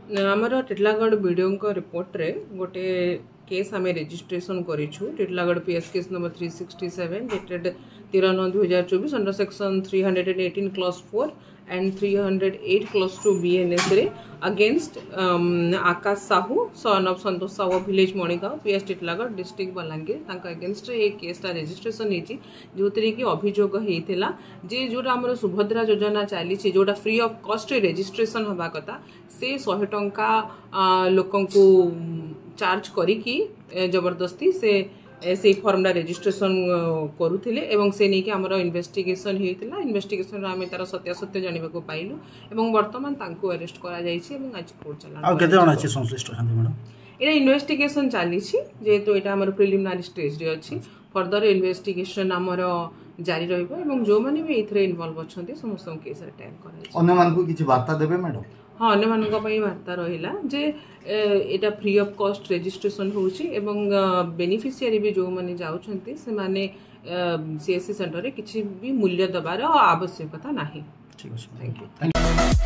आमर Titlagarh video report रे गोटे केस आम रेजिस्ट्रेशन करूँ Titlagarh PS case number 367 dated 13/9/2024 under section 318 clause 4 and 308 clause 2 BNS रे against Akash Sahu son of Santosh Sahu village Manigaon PS Titlagarh district Balangir against ये केसटा रेजिस्ट्रेशन होती जो कि अभियोग होता जे जोटा आम सुभद्रा योजना चली जोटा फ्री ऑफ कॉस्ट रेजिस्ट्रेशन हवा कथा से 100 टंका लोक चार्ज करी जबरदस्ती से फॉर्मटा रेजिस्ट्रेशन करुले एवं से नहीं कि आमर इन्वेस्टिगेशन होता इन्वेस्टिगेशन आम तार सत्यासत्य जानवा को पाइलु एवं वर्तमान तांको अरेस्ट करा आज कोर्ट चला ये इन्वेस्टिगेशन चली जेहेतु यहाँ आम प्रिलिमिनारी स्टेज रे अच्छी फर्दर इन्वेस्टिगेशन आमर जारी रही जो मैंने भी ये इनवॉल्व अच्छा समस्त केस टैग कर हाँ अन्य वार्ता रहा जे एटा फ्री ऑफ कॉस्ट रेजिस्ट्रेशन होची एवं बेनिफिशियरी भी जो माने जाउछंती से माने सीएससी सेंटर रे किछि भी मूल्य दबार आवश्यकता नाही। ठीक है, थैंक यू।